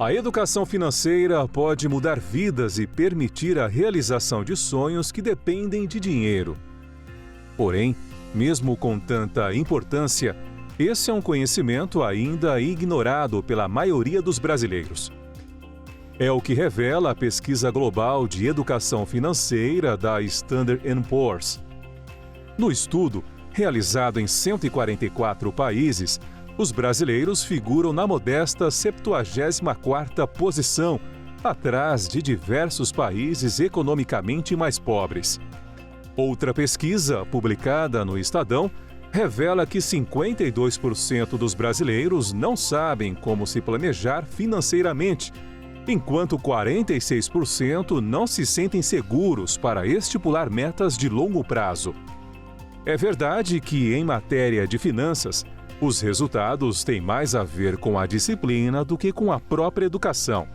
A educação financeira pode mudar vidas e permitir a realização de sonhos que dependem de dinheiro. Porém, mesmo com tanta importância, esse é um conhecimento ainda ignorado pela maioria dos brasileiros. É o que revela a pesquisa global de educação financeira da Standard & Poor's. No estudo, realizado em 144 países, os brasileiros figuram na modesta 74ª posição, atrás de diversos países economicamente mais pobres. Outra pesquisa, publicada no Estadão, revela que 52% dos brasileiros não sabem como se planejar financeiramente, enquanto 46% não se sentem seguros para estipular metas de longo prazo. É verdade que, em matéria de finanças, os resultados têm mais a ver com a disciplina do que com a própria educação.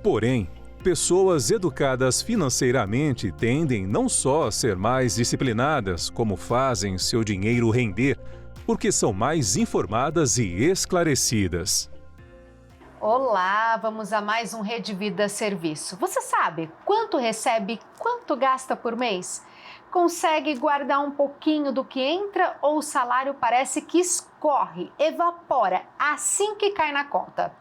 Porém, pessoas educadas financeiramente tendem não só a ser mais disciplinadas, como fazem seu dinheiro render, porque são mais informadas e esclarecidas. Olá, vamos a mais um Rede Vida Serviço. Você sabe quanto recebe, quanto gasta por mês? Consegue guardar um pouquinho do que entra ou o salário parece que escorre, evapora assim que cai na conta?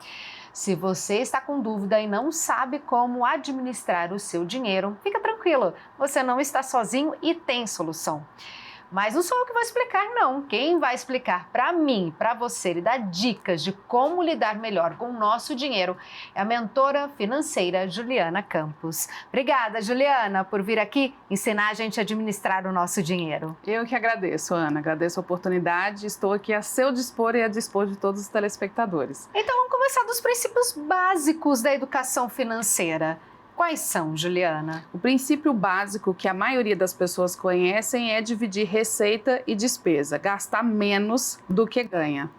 Se você está com dúvida e não sabe como administrar o seu dinheiro, fica tranquilo, você não está sozinho e tem solução. Mas não sou eu que vou explicar, não. Quem vai explicar para mim, para você e dar dicas de como lidar melhor com o nosso dinheiro é a mentora financeira Juliana Campos. Obrigada, Juliana, por vir aqui ensinar a gente a administrar o nosso dinheiro. Eu que agradeço, Ana. Agradeço a oportunidade. Estou aqui a seu dispor e a dispor de todos os telespectadores. Então, vamos começar dos princípios básicos da educação financeira. Quais são, Juliana? O princípio básico que a maioria das pessoas conhecem é dividir receita e despesa, gastar menos do que ganha.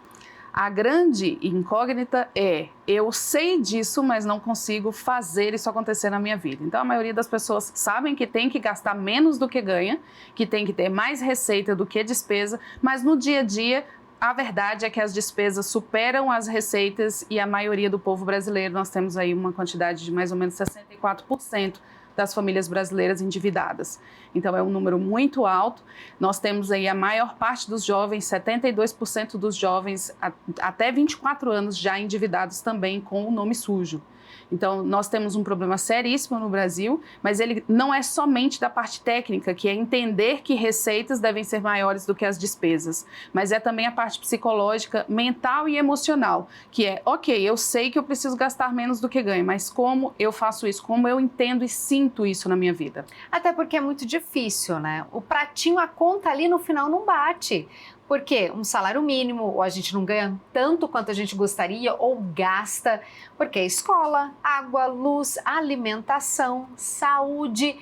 A grande incógnita é, eu sei disso, mas não consigo fazer isso acontecer na minha vida. Então, a maioria das pessoas sabem que tem que gastar menos do que ganha, que tem que ter mais receita do que despesa, mas no dia a dia, a verdade é que as despesas superam as receitas e a maioria do povo brasileiro, nós temos aí uma quantidade de mais ou menos 64% das famílias brasileiras endividadas. Então é um número muito alto. Nós temos aí a maior parte dos jovens, 72% dos jovens até 24 anos já endividados também com o nome sujo. Então, nós temos um problema seríssimo no Brasil, mas ele não é somente da parte técnica, que é entender que receitas devem ser maiores do que as despesas, mas é também a parte psicológica, mental e emocional, que é, ok, eu sei que eu preciso gastar menos do que ganho, mas como eu faço isso? Como eu entendo e sinto isso na minha vida? Até porque é muito difícil, né? O pratinho, a conta ali no final não bate. Porque um salário mínimo, ou a gente não ganha tanto quanto a gente gostaria, ou gasta, porque é escola, água, luz, alimentação, saúde,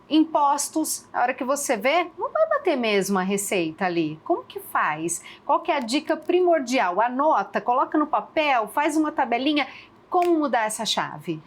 impostos. A hora que você vê, não vai bater mesmo a receita ali. Como que faz? Qual que é a dica primordial? Anota, coloca no papel, faz uma tabelinha. Como mudar essa chave?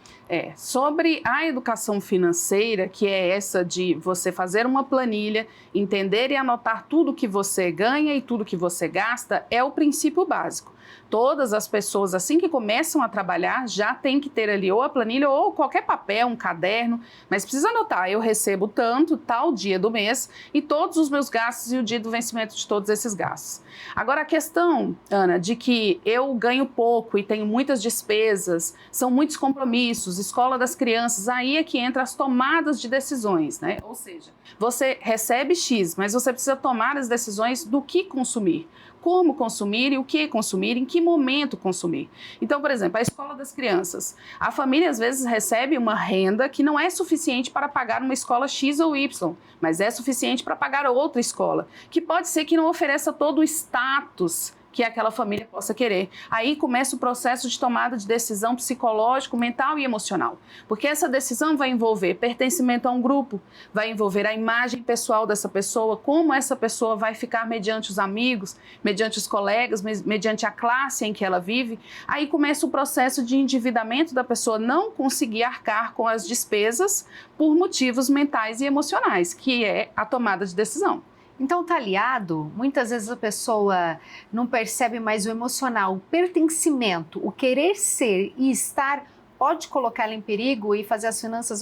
Sobre a educação financeira, que é essa de você fazer uma planilha, entender e anotar tudo que você ganha e tudo que você gasta, é o princípio básico. Todas as pessoas, assim que começam a trabalhar, já tem que ter ali ou a planilha ou qualquer papel, um caderno, mas precisa anotar, eu recebo tanto, tal dia do mês e todos os meus gastos e o dia do vencimento de todos esses gastos. Agora a questão, Ana, de que eu ganho pouco e tenho muitas despesas, são muitos compromissos, escola das crianças, aí é que entra as tomadas de decisões, né? Ou seja, você recebe X, mas você precisa tomar as decisões do que consumir. Como consumir e o que consumir, em que momento consumir. Então, por exemplo, a escola das crianças. A família, às vezes, recebe uma renda que não é suficiente para pagar uma escola X ou Y, mas é suficiente para pagar outra escola, que pode ser que não ofereça todo o status que aquela família possa querer. Aí começa o processo de tomada de decisão psicológico, mental e emocional. Porque essa decisão vai envolver pertencimento a um grupo, vai envolver a imagem pessoal dessa pessoa, como essa pessoa vai ficar mediante os amigos, mediante os colegas, mediante a classe em que ela vive. Aí começa o processo de endividamento da pessoa não conseguir arcar com as despesas por motivos mentais e emocionais, que é a tomada de decisão. Então tá aliado, muitas vezes a pessoa não percebe mais o emocional, o pertencimento, o querer ser e estar pode colocá-la em perigo e fazer as finanças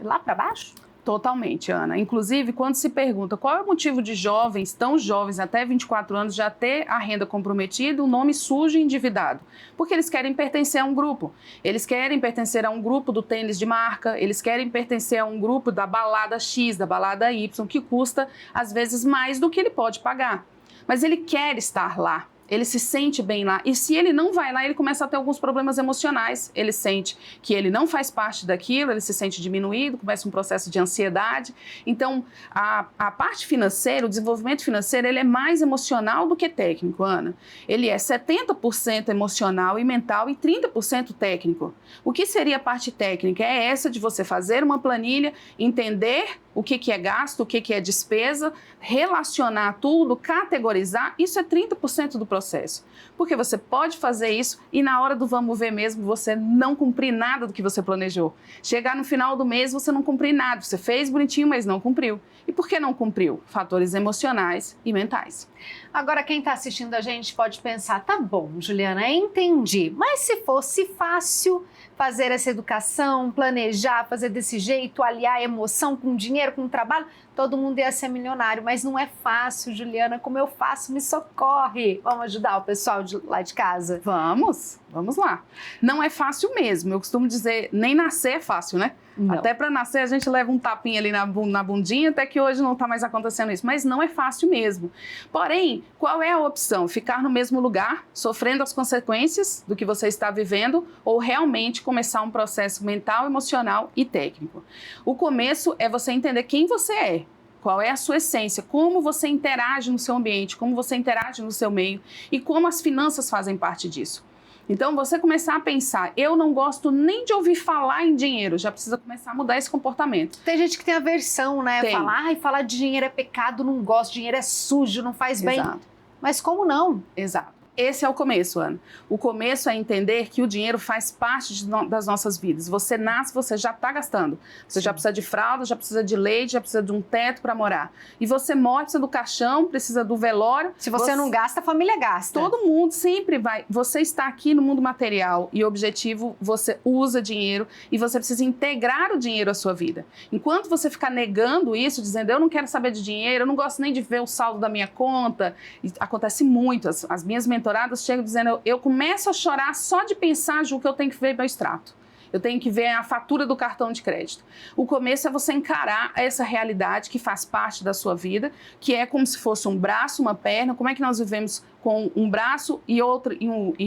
lá para baixo? Totalmente, Ana. Inclusive, quando se pergunta qual é o motivo de jovens, tão jovens, até 24 anos, já ter a renda comprometida, o nome sujo e endividado. Porque eles querem pertencer a um grupo. Eles querem pertencer a um grupo do tênis de marca, eles querem pertencer a um grupo da balada X, da balada Y, que custa, às vezes, mais do que ele pode pagar. Mas ele quer estar lá. Ele se sente bem lá. E se ele não vai lá, ele começa a ter alguns problemas emocionais. Ele sente que ele não faz parte daquilo, ele se sente diminuído, começa um processo de ansiedade. Então, a parte financeira, o desenvolvimento financeiro, ele é mais emocional do que técnico, Ana. Ele é 70% emocional e mental e 30% técnico. O que seria a parte técnica? É essa de você fazer uma planilha, entender o que é gasto, o que é despesa, relacionar tudo, categorizar, isso é 30% do processo. Porque você pode fazer isso e na hora do vamos ver mesmo, você não cumprir nada do que você planejou. Chegar no final do mês, você não cumprir nada. Você fez bonitinho, mas não cumpriu. E por que não cumpriu? Fatores emocionais e mentais. Agora, quem está assistindo a gente pode pensar, tá bom, Juliana, entendi. Mas se fosse fácil fazer essa educação, planejar, fazer desse jeito, aliar emoção com dinheiro, com trabalho, todo mundo ia ser milionário. Mas não é fácil, Juliana. Como eu faço? Me socorre. Vamos ajudar o pessoal lá de casa? Vamos lá. Não é fácil mesmo. Eu costumo dizer, nem nascer é fácil, né? Não. Até para nascer a gente leva um tapinha ali na bundinha, até que hoje não está mais acontecendo isso. Mas não é fácil mesmo. Porém, qual é a opção? Ficar no mesmo lugar, sofrendo as consequências do que você está vivendo, ou realmente começar um processo mental, emocional e técnico? O começo é você entender quem você é. Qual é a sua essência, como você interage no seu ambiente, como você interage no seu meio e como as finanças fazem parte disso. Então, você começar a pensar, eu não gosto nem de ouvir falar em dinheiro, já precisa começar a mudar esse comportamento. Tem gente que tem aversão, né? Tem. Falar de dinheiro é pecado, não gosto, dinheiro é sujo, não faz bem. Exato. Mas como não? Exato. Esse é o começo, Ana. O começo é entender que o dinheiro faz parte das nossas vidas. Você nasce, você já está gastando. Você já precisa de fralda, já precisa de leite, já precisa de um teto para morar. E você morre, precisa do caixão, precisa do velório. Se você não gasta, a família gasta. Todo mundo sempre vai. Você está aqui no mundo material e o objetivo, você usa dinheiro e você precisa integrar o dinheiro à sua vida. Enquanto você ficar negando isso, dizendo eu não quero saber de dinheiro, eu não gosto nem de ver o saldo da minha conta, e acontece muito. As minhas mentoradas chegam dizendo, eu começo a chorar só de pensar, Ju, que eu tenho que ver meu extrato. Eu tenho que ver a fatura do cartão de crédito. O começo é você encarar essa realidade que faz parte da sua vida, que é como se fosse um braço, uma perna. Como é que nós vivemos com um braço e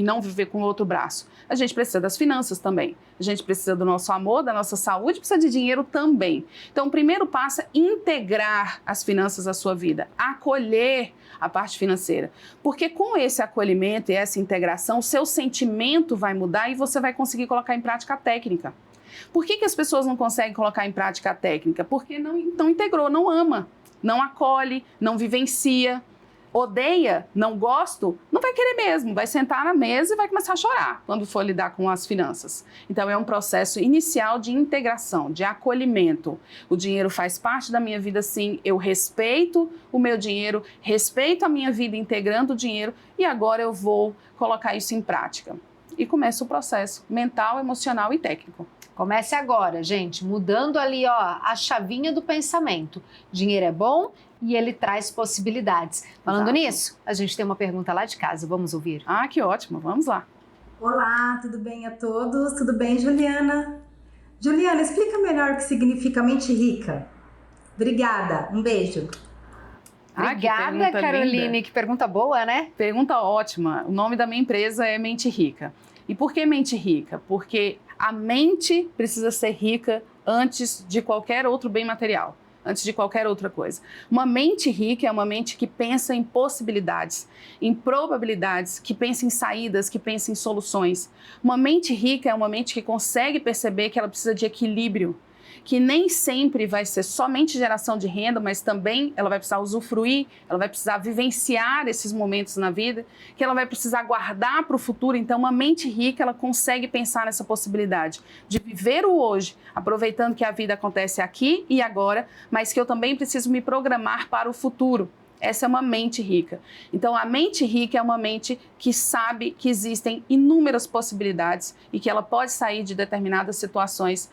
não viver com outro braço? A gente precisa das finanças também. A gente precisa do nosso amor, da nossa saúde, precisa de dinheiro também. Então, o primeiro passo é integrar as finanças à sua vida, acolher a parte financeira. Porque com esse acolhimento e essa integração, o seu sentimento vai mudar e você vai conseguir colocar em prática a técnica. Por que as pessoas não conseguem colocar em prática a técnica? Porque não integrou, não ama, não acolhe, não vivencia, odeia, não gosto, não vai querer mesmo, vai sentar na mesa e vai começar a chorar quando for lidar com as finanças. Então é um processo inicial de integração, de acolhimento. O dinheiro faz parte da minha vida sim, eu respeito o meu dinheiro, respeito a minha vida integrando o dinheiro e agora eu vou colocar isso em prática. E começa o processo mental, emocional e técnico. Comece agora, gente, mudando ali, ó, a chavinha do pensamento. Dinheiro é bom e ele traz possibilidades. Falando Exato. nisso, a gente tem uma pergunta lá de casa, vamos ouvir? Ah, que ótimo, vamos lá. Olá, tudo bem a todos? Tudo bem, Juliana? Juliana, explica melhor o que significa mente rica. Obrigada, um beijo. Ah, que Obrigada, pergunta Caroline, linda. que pergunta boa, né? Pergunta ótima. O nome da minha empresa é Mente Rica. E por que mente rica? Porque a mente precisa ser rica antes de qualquer outro bem material, antes de qualquer outra coisa. Uma mente rica é uma mente que pensa em possibilidades, em probabilidades, que pensa em saídas, que pensa em soluções. Uma mente rica é uma mente que consegue perceber que ela precisa de equilíbrio, que nem sempre vai ser somente geração de renda, mas também ela vai precisar usufruir, ela vai precisar vivenciar esses momentos na vida, que ela vai precisar guardar para o futuro. Então, uma mente rica, ela consegue pensar nessa possibilidade de viver o hoje, aproveitando que a vida acontece aqui e agora, mas que eu também preciso me programar para o futuro. Essa é uma mente rica. Então, a mente rica é uma mente que sabe que existem inúmeras possibilidades e que ela pode sair de determinadas situações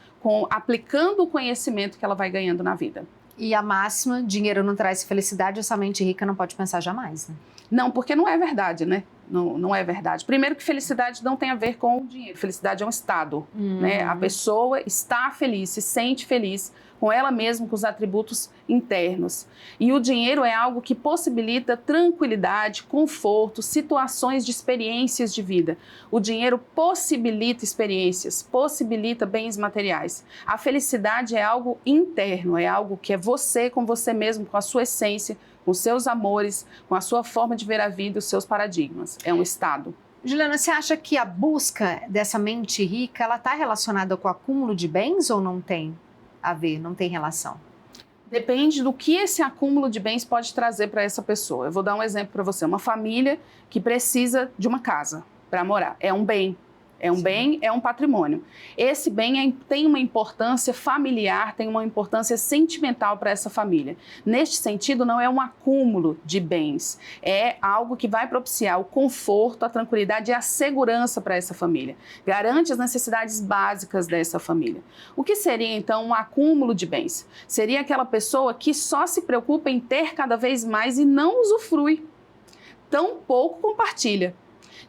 aplicando o conhecimento que ela vai ganhando na vida. E a máxima, dinheiro não traz felicidade, essa mente rica não pode pensar jamais, né? Não, porque não é verdade, né? Não é verdade. Primeiro que felicidade não tem a ver com o dinheiro. Felicidade é um estado, né? A pessoa está feliz, se sente feliz com ela mesma, com os atributos internos. E o dinheiro é algo que possibilita tranquilidade, conforto, situações de experiências de vida. O dinheiro possibilita experiências, possibilita bens materiais. A felicidade é algo interno, é algo que é você com você mesmo, com a sua essência, com seus amores, com a sua forma de ver a vida, os seus paradigmas. É um estado. Juliana, você acha que a busca dessa mente rica, ela está relacionada com o acúmulo de bens ou não tem a ver, não tem relação? Depende do que esse acúmulo de bens pode trazer para essa pessoa. Eu vou dar um exemplo para você. Uma família que precisa de uma casa para morar. É um bem. É um bem, é um patrimônio. Esse bem tem uma importância familiar, tem uma importância sentimental para essa família. Neste sentido, não é um acúmulo de bens, é algo que vai propiciar o conforto, a tranquilidade e a segurança para essa família. Garante as necessidades básicas dessa família. O que seria, então, um acúmulo de bens? Seria aquela pessoa que só se preocupa em ter cada vez mais e não usufrui. Tão pouco compartilha.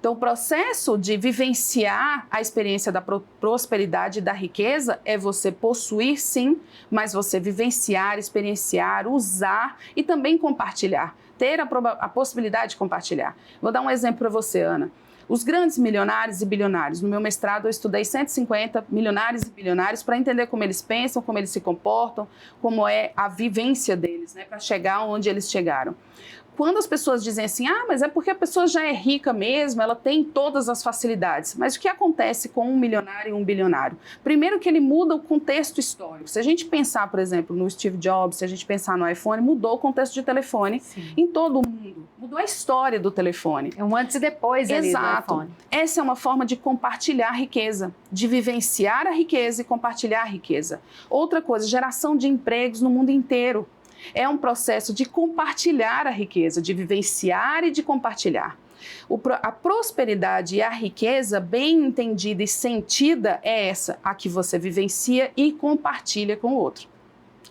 Então, o processo de vivenciar a experiência da prosperidade e da riqueza é você possuir, sim, mas você vivenciar, experienciar, usar e também compartilhar. Ter a possibilidade de compartilhar. Vou dar um exemplo para você, Ana. Os grandes milionários e bilionários. No meu mestrado, eu estudei 150 milionários e bilionários para entender como eles pensam, como eles se comportam, como é a vivência deles, né, para chegar onde eles chegaram. Quando as pessoas dizem assim, mas é porque a pessoa já é rica mesmo, ela tem todas as facilidades. Mas o que acontece com um milionário e um bilionário? Primeiro que ele muda o contexto histórico. Se a gente pensar, por exemplo, no Steve Jobs, se a gente pensar no iPhone, mudou o contexto de telefone em todo o mundo. Mudou a história do telefone. É um antes e depois ali do iPhone. Essa é uma forma de compartilhar a riqueza, de vivenciar a riqueza e compartilhar a riqueza. Outra coisa, geração de empregos no mundo inteiro. É um processo de compartilhar a riqueza, de vivenciar e de compartilhar. A prosperidade e a riqueza bem entendida e sentida é essa, a que você vivencia e compartilha com o outro,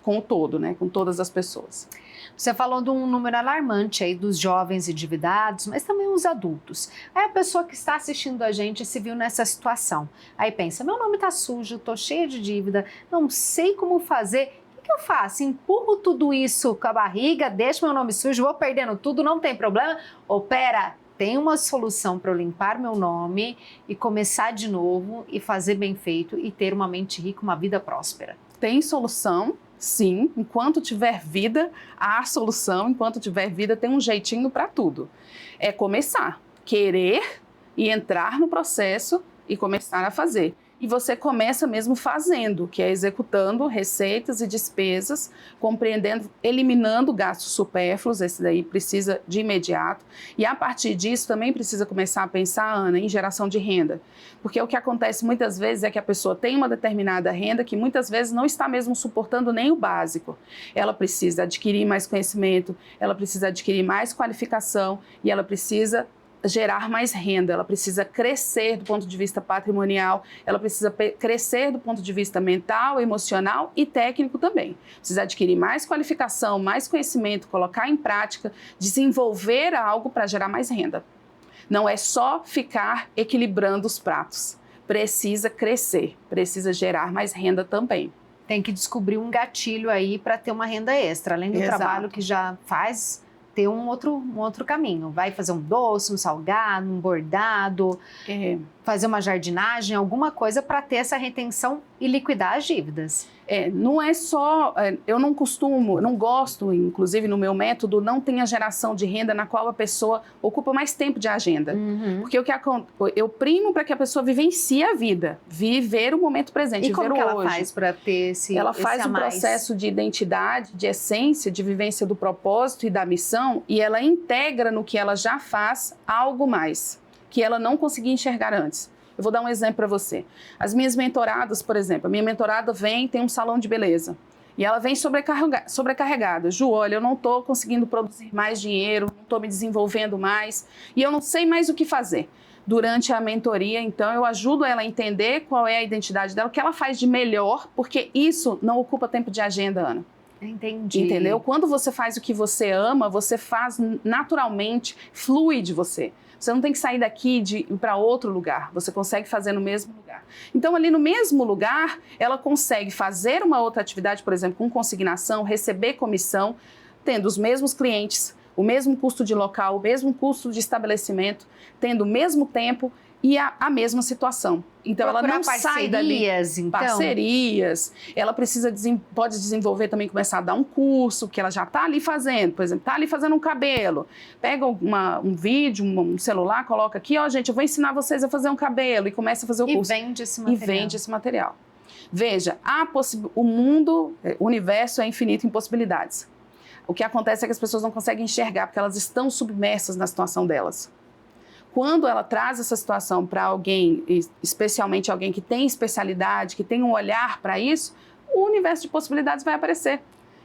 com o todo, né? Com todas as pessoas. Você falou de um número alarmante aí dos jovens endividados, mas também os adultos. Aí a pessoa que está assistindo a gente se viu nessa situação. Aí pensa, meu nome está sujo, estou cheia de dívida, não sei como fazer. O que eu faço? Empurro tudo isso com a barriga, deixo meu nome sujo, vou perdendo tudo, não tem problema? Ou pera, tem uma solução para eu limpar meu nome e começar de novo e fazer bem feito e ter uma mente rica, uma vida próspera? Tem solução, sim. Enquanto tiver vida, há solução. Enquanto tiver vida, tem um jeitinho para tudo. É começar, querer e entrar no processo e começar a fazer. E você começa mesmo fazendo, que é executando receitas e despesas, compreendendo, eliminando gastos supérfluos, esse daí precisa de imediato. E a partir disso também precisa começar a pensar, Ana, em geração de renda. Porque o que acontece muitas vezes é que a pessoa tem uma determinada renda que muitas vezes não está mesmo suportando nem o básico. Ela precisa adquirir mais conhecimento, ela precisa adquirir mais qualificação e ela precisa gerar mais renda, ela precisa crescer do ponto de vista patrimonial, ela precisa crescer do ponto de vista mental, emocional e técnico também. Precisa adquirir mais qualificação, mais conhecimento, colocar em prática, desenvolver algo para gerar mais renda. Não é só ficar equilibrando os pratos. Precisa crescer, precisa gerar mais renda também. Tem que descobrir um gatilho aí para ter uma renda extra, além do trabalho que já faz, ter um outro caminho. Vai fazer um doce, um salgado, um bordado, fazer uma jardinagem, alguma coisa para ter essa retenção e liquidar as dívidas. Não é só, eu não gosto, inclusive no meu método, não tem a geração de renda na qual a pessoa ocupa mais tempo de agenda. Porque eu primo para que a pessoa vivencie a vida, viver o momento presente, viver o hoje. E como que ela faz para ter esse Ela faz um processo de identidade, de essência, de vivência do propósito e da missão, e ela integra no que ela já faz algo mais, que ela não conseguia enxergar antes. Eu vou dar um exemplo para você. As minhas mentoradas, por exemplo, a minha mentorada tem um salão de beleza. E ela vem sobrecarregada. Ju, olha, eu não estou conseguindo produzir mais dinheiro, não estou me desenvolvendo mais e eu não sei mais o que fazer. Durante a mentoria, então, eu ajudo ela a entender qual é a identidade dela, o que ela faz de melhor, porque isso não ocupa tempo de agenda, Ana. Entendi. Entendeu? Quando você faz o que você ama, você faz naturalmente, flui de você. Você não tem que sair daqui de ir para outro lugar, você consegue fazer no mesmo lugar. Então, ali no mesmo lugar, ela consegue fazer uma outra atividade, por exemplo, com consignação, receber comissão, tendo os mesmos clientes, o mesmo custo de local, o mesmo custo de estabelecimento, tendo o mesmo tempo e a mesma situação. Então, ela não sai dali. Então. Parcerias. Ela pode desenvolver também, começar a dar um curso, que ela já está ali fazendo. Por exemplo, está ali fazendo um cabelo. Pega um vídeo, um celular, coloca aqui, ó, gente, eu vou ensinar vocês a fazer um cabelo. E começa a fazer o curso. E vende esse material. Veja, o universo é infinito em possibilidades. O que acontece é que as pessoas não conseguem enxergar, porque elas estão submersas na situação delas. Quando ela traz essa situação para alguém, especialmente alguém que tem especialidade, que tem um olhar para isso, o universo de possibilidades vai aparecer.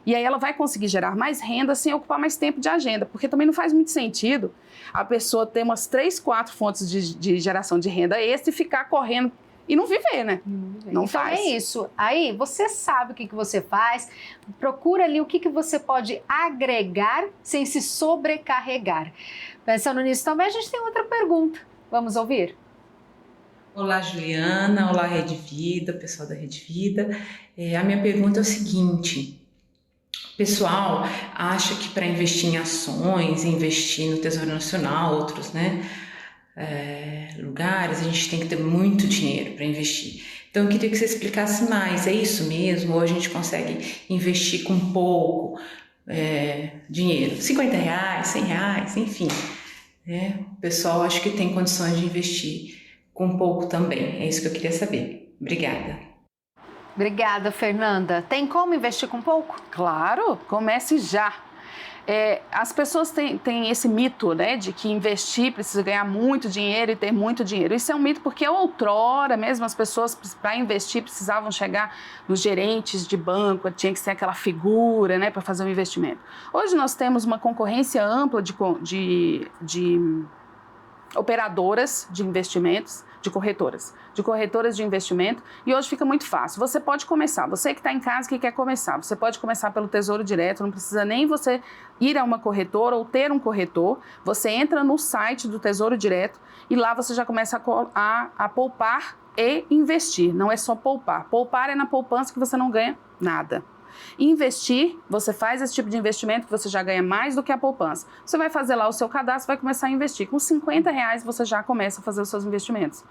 E aí ela vai conseguir gerar mais renda sem ocupar mais tempo de agenda, porque também não faz muito sentido a pessoa ter umas 3, 4 fontes de geração de renda extra e ficar correndo e não viver, né? Não então faz. É isso. Aí você sabe o que você faz, procura ali o que você pode agregar sem se sobrecarregar. Pensando nisso também, a gente tem outra pergunta. Vamos ouvir? Olá, Juliana. Olá, Rede Vida, pessoal da Rede Vida. A minha pergunta é o seguinte. O pessoal acha que para investir em ações, investir no Tesouro Nacional, outros, né? Lugares, a gente tem que ter muito dinheiro para investir. Então, eu queria que você explicasse mais. É isso mesmo? Ou a gente consegue investir com pouco dinheiro? R$50, R$100, enfim. O pessoal acho que tem condições de investir com pouco também. É isso que eu queria saber. Obrigada. Obrigada, Fernanda. Tem como investir com pouco? Claro, comece já. As pessoas têm esse mito, né, de que investir precisa ganhar muito dinheiro e ter muito dinheiro. Isso é um mito porque outrora mesmo as pessoas para investir precisavam chegar nos gerentes de banco, tinha que ser aquela figura, né, para fazer um investimento. Hoje nós temos uma concorrência ampla de operadoras de investimentos, de corretoras de investimento, e hoje fica muito fácil. Você pode começar, você que está em casa que quer começar, você pode começar pelo Tesouro Direto, não precisa nem você ir a uma corretora ou ter um corretor, você entra no site do Tesouro Direto e lá você já começa a poupar e investir, não é só poupar. Poupar é na poupança que você não ganha nada. Investir, você faz esse tipo de investimento que você já ganha mais do que a poupança. Você vai fazer lá o seu cadastro, vai começar a investir. Com R$50 você já começa a fazer os seus investimentos.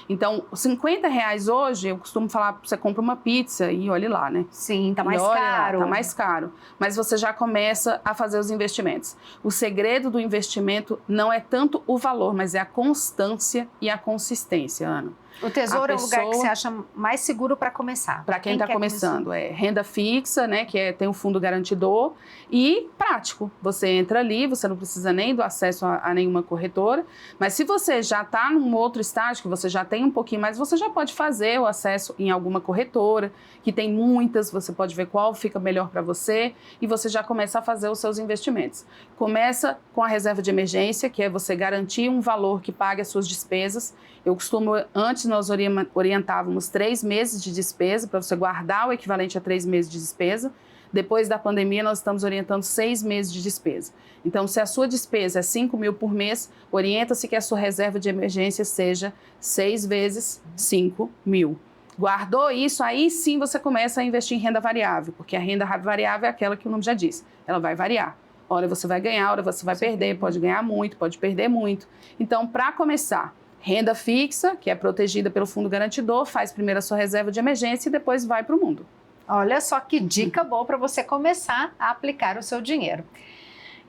Então, R$50 hoje, eu costumo falar, você compra uma pizza e olhe lá, né? Sim, tá mais caro. Tá mais caro. Mas você já começa a fazer os investimentos. O segredo do investimento não é tanto o valor, mas é a constância e a consistência, Ana. O Tesouro é o lugar que você acha mais seguro para começar. Para quem está começando, renda fixa, né, que tem um fundo garantidor, e prático. Você entra ali, você não precisa nem do acesso a nenhuma corretora, mas se você já está num outro estágio, que você já tem um pouquinho mais, você já pode fazer o acesso em alguma corretora, que tem muitas, você pode ver qual fica melhor para você, e você já começa a fazer os seus investimentos. Começa com a reserva de emergência, que é você garantir um valor que pague as suas despesas. Eu costumo, antes nós orientávamos 3 meses de despesa, para você guardar o equivalente a 3 meses de despesa. Depois da pandemia, nós estamos orientando 6 meses de despesa. Então, se a sua despesa é 5 mil por mês, orienta-se que a sua reserva de emergência seja 6 vezes 5 mil. Guardou isso, aí sim você começa a investir em renda variável, porque a renda variável é aquela que o nome já diz, ela vai variar. Hora você vai ganhar, hora você vai perder, pode ganhar muito, pode perder muito. Então, para começar, renda fixa, que é protegida pelo fundo garantidor, faz primeiro a sua reserva de emergência e depois vai para o mundo. Olha só que dica boa para você começar a aplicar o seu dinheiro.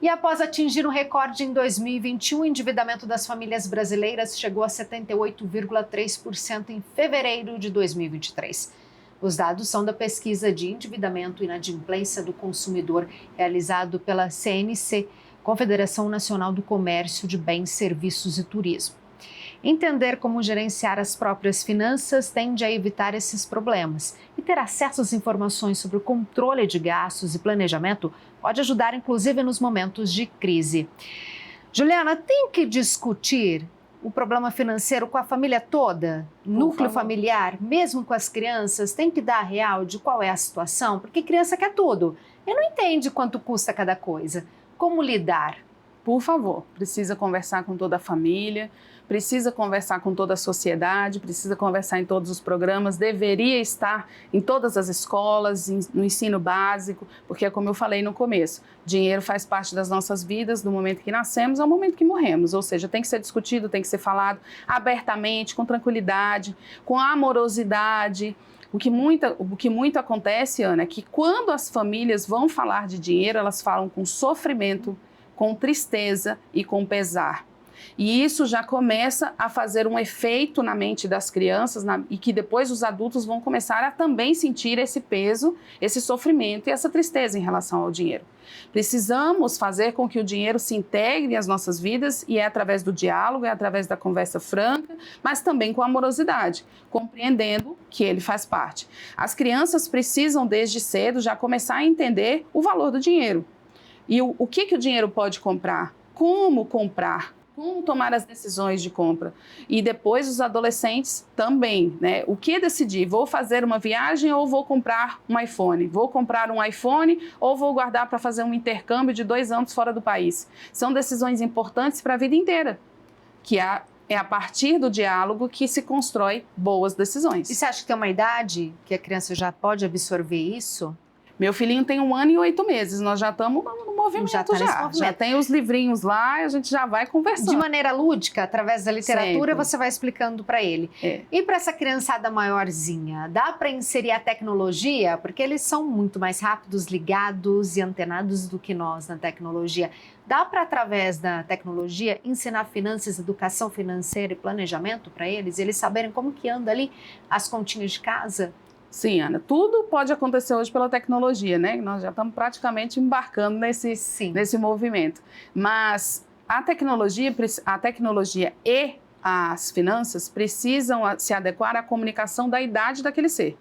E após atingir um recorde em 2021, o endividamento das famílias brasileiras chegou a 78,3% em fevereiro de 2023. Os dados são da pesquisa de endividamento e inadimplência do consumidor realizado pela CNC, Confederação Nacional do Comércio de Bens, Serviços e Turismo. Entender como gerenciar as próprias finanças tende a evitar esses problemas. E ter acesso às informações sobre o controle de gastos e planejamento pode ajudar, inclusive, nos momentos de crise. Juliana, tem que discutir o problema financeiro com a família toda? Núcleo familiar, mesmo com as crianças, tem que dar a real de qual é a situação? Porque criança quer tudo e não entende quanto custa cada coisa. Como lidar? Por favor, precisa conversar com toda a família, precisa conversar com toda a sociedade, precisa conversar em todos os programas, deveria estar em todas as escolas, no ensino básico, porque é como eu falei no começo, dinheiro faz parte das nossas vidas do momento que nascemos ao momento que morremos, ou seja, tem que ser discutido, tem que ser falado abertamente, com tranquilidade, com amorosidade. O que muito acontece, Ana, é que quando as famílias vão falar de dinheiro, elas falam com sofrimento, com tristeza e com pesar. E isso já começa a fazer um efeito na mente das crianças e que depois os adultos vão começar a também sentir esse peso, esse sofrimento e essa tristeza em relação ao dinheiro. Precisamos fazer com que o dinheiro se integre às nossas vidas e é através do diálogo, é através da conversa franca, mas também com amorosidade, compreendendo que ele faz parte. As crianças precisam desde cedo já começar a entender o valor do dinheiro. E o que o dinheiro pode comprar? Como comprar? Como tomar as decisões de compra? E depois os adolescentes também, né? O que decidir? Vou fazer uma viagem ou vou comprar um iPhone? Vou comprar um iPhone ou vou guardar para fazer um intercâmbio de 2 anos fora do país? São decisões importantes para a vida inteira, que é a partir do diálogo que se constrói boas decisões. E você acha que tem uma idade que a criança já pode absorver isso? Meu filhinho tem 1 ano e 8 meses, nós já estamos no movimento já tem os livrinhos lá e a gente já vai conversando. De maneira lúdica, através da literatura, Sempre. você vai explicando para ele. E para essa criançada maiorzinha, dá para inserir a tecnologia? Porque eles são muito mais rápidos, ligados e antenados do que nós na tecnologia. Dá para, através da tecnologia, ensinar finanças, educação financeira e planejamento para eles? Eles saberem como que anda ali as continhas de casa? Sim, Ana, tudo pode acontecer hoje pela tecnologia, né? Nós já estamos praticamente embarcando nesse movimento. Mas a tecnologia e as finanças precisam se adequar à comunicação da idade daquele ser.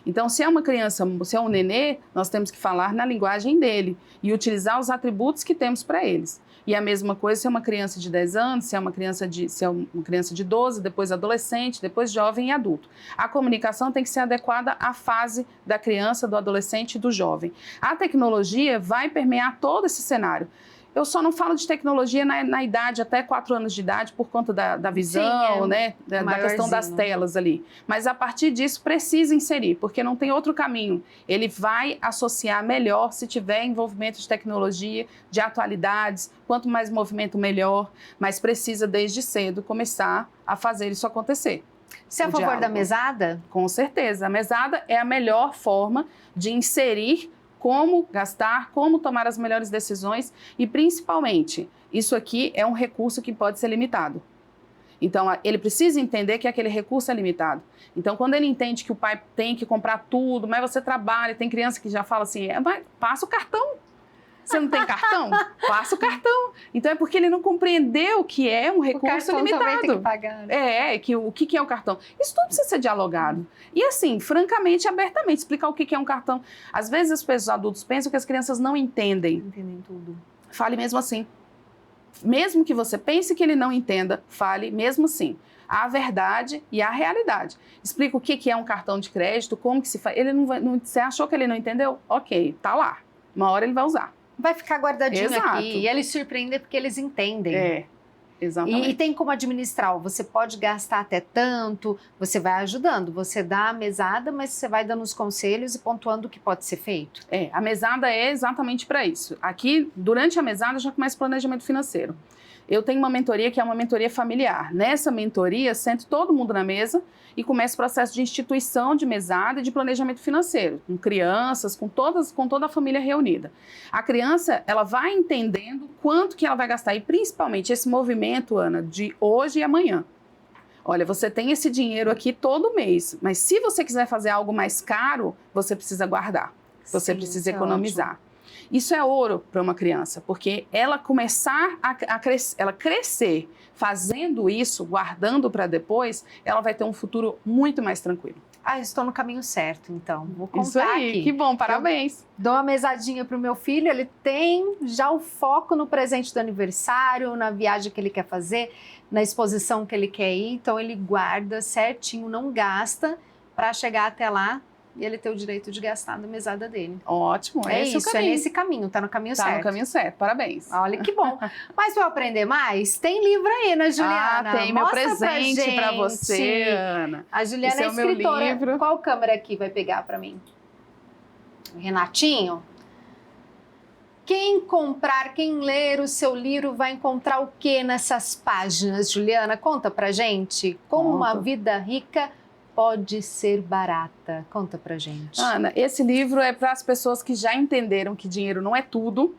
Então, se é uma criança, se é um nenê, nós temos que falar na linguagem dele e utilizar os atributos que temos para eles. E a mesma coisa se é uma criança de 10 anos, se é uma criança de 12, depois adolescente, depois jovem e adulto. A comunicação tem que ser adequada à fase da criança, do adolescente e do jovem. A tecnologia vai permear todo esse cenário. Eu só não falo de tecnologia na idade até 4 anos de idade por conta da visão, né, da questão das telas ali. Mas a partir disso precisa inserir, porque não tem outro caminho. Ele vai associar melhor se tiver envolvimento de tecnologia, de atualidades, quanto mais movimento melhor, mas precisa desde cedo começar a fazer isso acontecer. Você é a favor da mesada? Com certeza. A mesada é a melhor forma de inserir como gastar, como tomar as melhores decisões e, principalmente, isso aqui é um recurso que pode ser limitado. Então, ele precisa entender que aquele recurso é limitado. Então, quando ele entende que o pai tem que comprar tudo, mas você trabalha, tem criança que já fala assim, passa o cartão. Você não tem cartão? Passa o cartão. Então, é porque ele não compreendeu que é um recurso limitado. Também tem que pagar, né? O que é o cartão? Isso tudo precisa ser dialogado. E assim, francamente, abertamente, explicar o que é um cartão. Às vezes, os adultos pensam que as crianças não entendem. Entendem tudo. Fale mesmo assim. Mesmo que você pense que ele não entenda, fale mesmo assim. A verdade e a realidade. Explica o que é um cartão de crédito, como que se faz. Você achou que ele não entendeu? Ok, tá lá. Uma hora ele vai usar. Vai ficar guardadinho Exato. Aqui. E eles surpreendem porque eles entendem. Exatamente. E tem como administrar. Você pode gastar até tanto, você vai ajudando. Você dá a mesada, mas você vai dando os conselhos e pontuando o que pode ser feito. A mesada é exatamente para isso. Aqui, durante a mesada, já começa o planejamento financeiro. Eu tenho uma mentoria que é uma mentoria familiar. Nessa mentoria, sento todo mundo na mesa e começa o processo de instituição de mesada e de planejamento financeiro, com crianças, com toda a família reunida. A criança, ela vai entendendo quanto que ela vai gastar e principalmente esse movimento, Ana, de hoje e amanhã. Olha, você tem esse dinheiro aqui todo mês, mas se você quiser fazer algo mais caro, você precisa guardar, você precisa economizar. Isso é ouro para uma criança, porque ela começar ela crescer fazendo isso, guardando para depois, ela vai ter um futuro muito mais tranquilo. Ah, estou no caminho certo, então. Vou contar Isso aí, aqui. que bom, parabéns. Dou uma mesadinha para o meu filho, ele tem já o foco no presente do aniversário, na viagem que ele quer fazer, na exposição que ele quer ir, então ele guarda certinho, não gasta, para chegar até lá e ele ter o direito de gastar na mesada dele. Ótimo, É esse isso, o caminho. é nesse caminho, tá no caminho certo. Tá no caminho certo, parabéns. Olha que bom. Mas para eu aprender mais, tem livro aí, né, Juliana? Ah, tem meu Mostra presente para gente. você, Ana. A Juliana Esse é é o meu escritora. livro. Qual câmera aqui vai pegar para mim? Renatinho? Quem comprar, quem ler o seu livro vai encontrar o que nessas páginas, Juliana? Conta pra gente. Como uma Conto. vida rica pode ser barata. Conta pra gente. Ana, esse livro é para as pessoas que já entenderam que dinheiro não é tudo,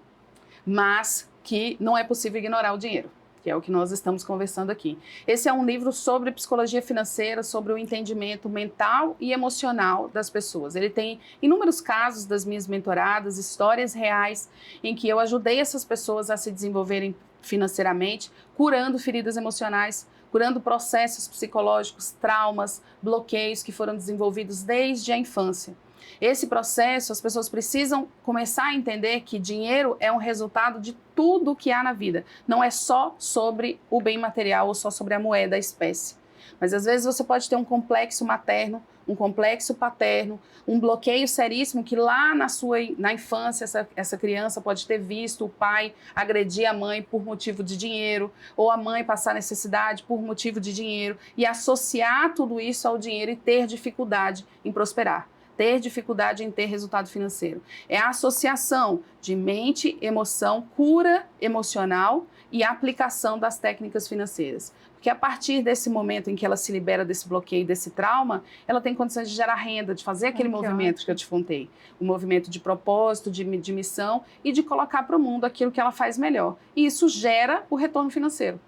mas que não é possível ignorar o dinheiro, que é o que nós estamos conversando aqui. Esse é um livro sobre psicologia financeira, sobre o entendimento mental e emocional das pessoas. Ele tem inúmeros casos das minhas mentoradas, histórias reais em que eu ajudei essas pessoas a se desenvolverem financeiramente, curando feridas emocionais, curando processos psicológicos, traumas, bloqueios que foram desenvolvidos desde a infância. Esse processo, as pessoas precisam começar a entender que dinheiro é um resultado de tudo que há na vida. Não é só sobre o bem material ou só sobre a moeda, a espécie. Mas às vezes você pode ter um complexo materno, um complexo paterno, um bloqueio seríssimo que lá na infância essa criança pode ter visto o pai agredir a mãe por motivo de dinheiro, ou a mãe passar necessidade por motivo de dinheiro, e associar tudo isso ao dinheiro e ter dificuldade em prosperar. Ter dificuldade em ter resultado financeiro. É a associação de mente, emoção, cura emocional e aplicação das técnicas financeiras. Porque a partir desse momento em que ela se libera desse bloqueio, desse trauma, ela tem condições de gerar renda, de fazer aquele movimento que eu te contei. Um movimento de propósito, de missão e de colocar para o mundo aquilo que ela faz melhor. E isso gera o retorno financeiro.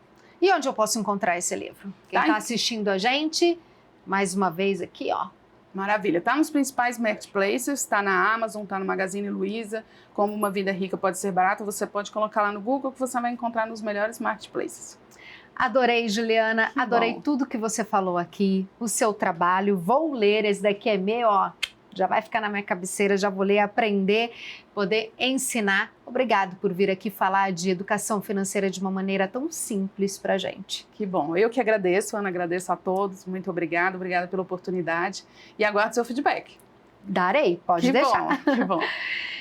E onde eu posso encontrar esse livro? Quem está assistindo a gente, mais uma vez aqui, ó. Maravilha. Está nos principais marketplaces, está na Amazon, está no Magazine Luiza. Como uma vida rica pode ser barata, você pode colocar lá no Google que você vai encontrar nos melhores marketplaces. Adorei, Juliana. Adorei tudo que você falou aqui, o seu trabalho. Vou ler, esse daqui é meu, ó. Já vai ficar na minha cabeceira, já vou ler, aprender, poder ensinar. Obrigado por vir aqui falar de educação financeira de uma maneira tão simples pra gente. Que bom. Eu que agradeço, Ana, agradeço a todos. Muito obrigada pela oportunidade e aguardo seu feedback. Darei, pode deixar. Que bom.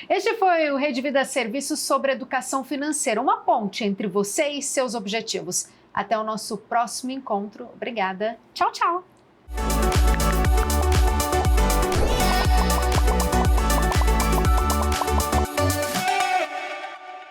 Este foi o Rede Vida Serviços sobre educação financeira, uma ponte entre você e seus objetivos. Até o nosso próximo encontro. Obrigada. Tchau, tchau.